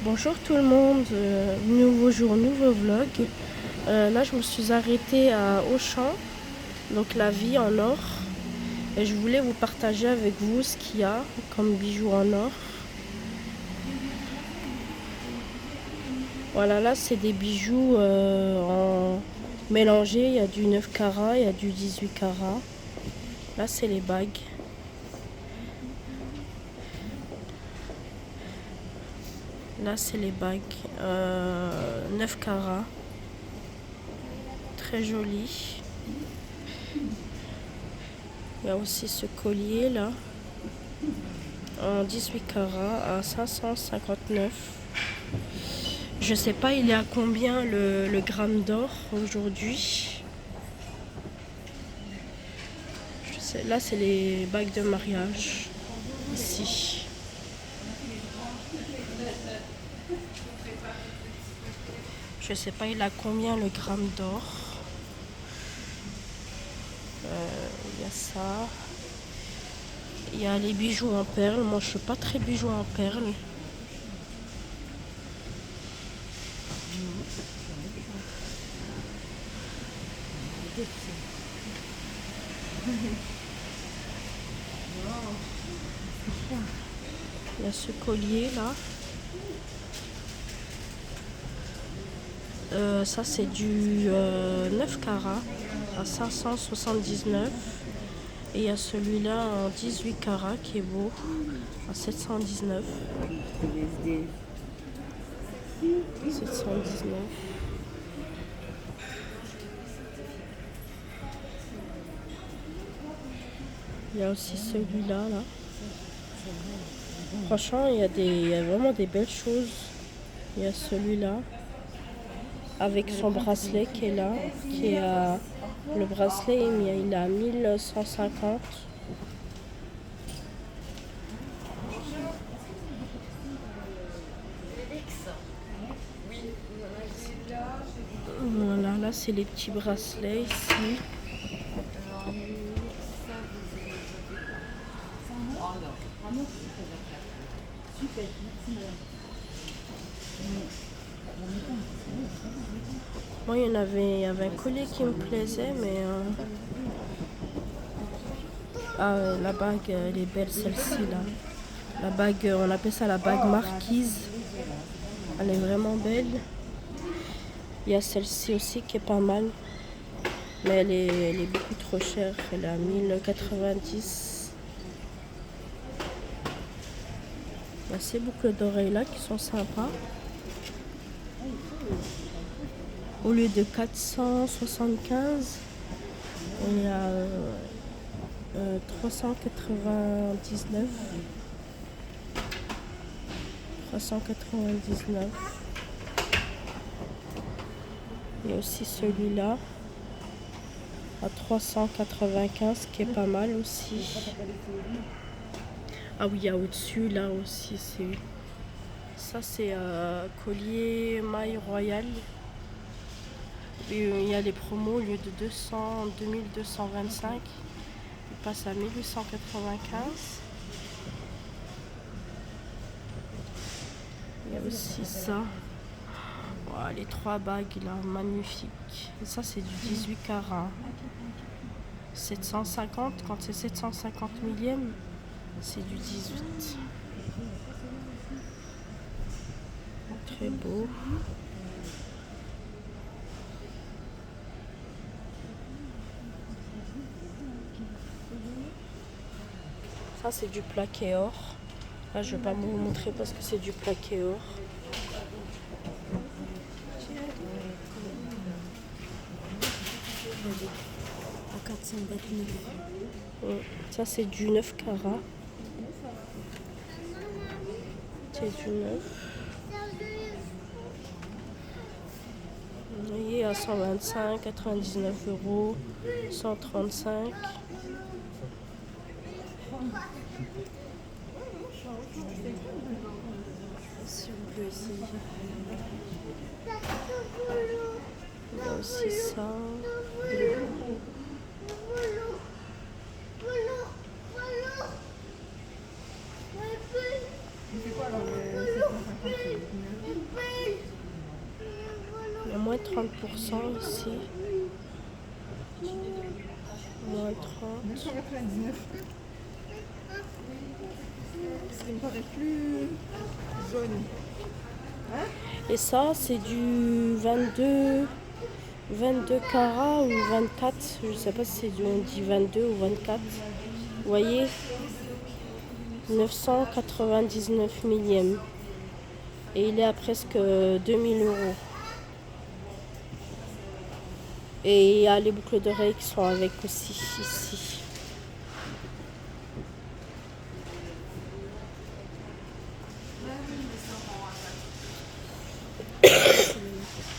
Bonjour tout le monde, nouveau jour, nouveau vlog. Là je me suis arrêtée à Auchan, donc la vie en or. Et je voulais vous partager avec vous ce qu'il y a comme bijoux en or. Voilà, là c'est des bijoux en mélangés, il y a du 9 carats, il y a du 18 carats. Là c'est les bagues. Là c'est les bagues 9 carats. Très joli. Il y a aussi ce collier là en 18 carats à 559. Je sais pas il est à combien le gramme d'or aujourd'hui. Là c'est les bagues de mariage ici. Je sais pas il a combien le gramme d'or. Il y a ça. Il y a les bijoux en perles. Moi je suis pas très bijoux en perles. Il y a ce collier là. Ça c'est du 9 carats à 579. Et il y a celui-là en 18 carats qui est beau à 719. 719. Il y a aussi celui-là là. Franchement il y a vraiment des belles choses. Il y a celui-là avec son bracelet qui est là, qui est à le bracelet il est à 1150. Voilà, là c'est les petits bracelets ici. Moi il y avait un collier qui me plaisait mais la bague elle est belle celle-ci là. La bague on appelle ça la bague marquise. Elle est vraiment belle. Il y a celle-ci aussi qui est pas mal. Mais elle est beaucoup trop chère. Elle est à 1090. Il y a ces boucles d'oreilles là qui sont sympas. Au lieu de 475, il y a 399. 399. Il y a aussi celui-là à 395 qui est pas mal aussi. Ah oui, il y a au-dessus là aussi. Ça c'est collier maille royale. Il y a les promos au lieu de 2225. Il passe à 1895. Il y a aussi ça. Wow, les trois bagues là, magnifiques. Et ça c'est du 18 carats. 750, quand c'est 750 millième, c'est du 18. Très beau. Ça c'est du plaqué or. Là je vais pas vous montrer parce que c'est du plaqué or. À 429. Ça c'est du 9 carats. C'est du 9. Vous voyez à 125, 99 €, 135. Il y a aussi ça. moins 30% ici. Moins 30. Ça me paraît plus jaune. Et ça, c'est du 22 carats ou 24. Je sais pas si on dit 22 ou 24. Vous voyez, 999 millièmes. Et il est à presque 2000 euros. Et il y a les boucles d'oreilles qui sont avec aussi ici.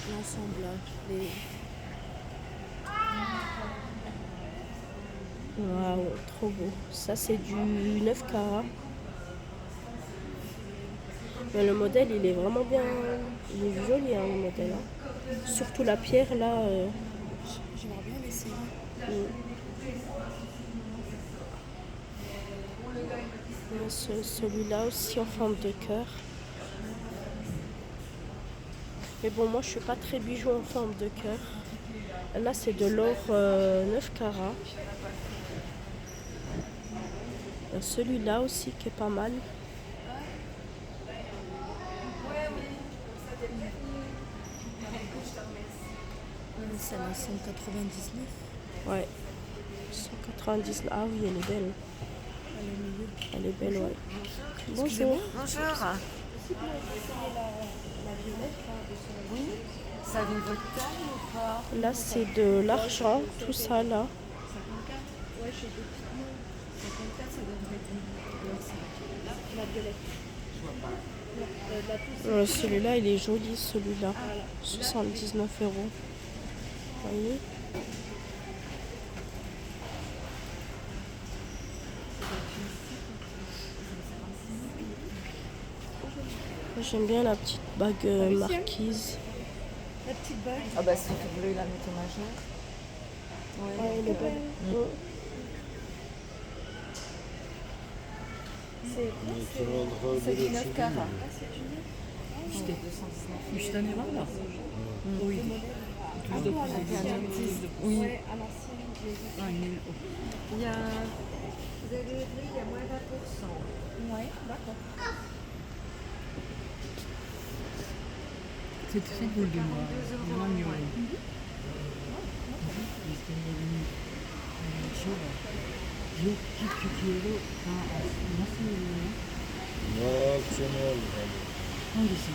L'assemblage. Waouh, trop beau. Ça, c'est du 9 carats. Mais le modèle, il est vraiment bien. Il est joli, hein, le modèle. Hein. Surtout la pierre, là. J'aimerais bien l'essayer. Celui-là aussi en forme de cœur. Mais bon, moi, je suis pas très bijou en forme de cœur. Là, c'est de l'or 9 carats. Il y a celui-là aussi qui est pas mal. C'est la 199. Ouais. 199. Ah oui, elle est belle. Elle est belle, ouais. Bonjour. Bonjour. Oui. Ça avait votre taille ou pas? Là, c'est de l'argent, tout ça, là. 54. Ouais, chez des petites mains. 54, ça devrait être la violette. Celui-là, il est joli, celui-là. 79 euros. Vous voyez? J'aime bien la petite bague marquise. La petite bague. Ah bah si vous voulez la mettre majeure. Ah, elle est belle. C'est du 9 carats. C'était 219. Je t'en ai marre là. Oui. Oui. À l'ancienne, je l'ai vu. Ah, Il y a... Vous avez vu, il y a moins 20%. Ouais, d'accord. c'est très beau de moi. Vraiment mieux. No, opcional. ¿Dónde sí?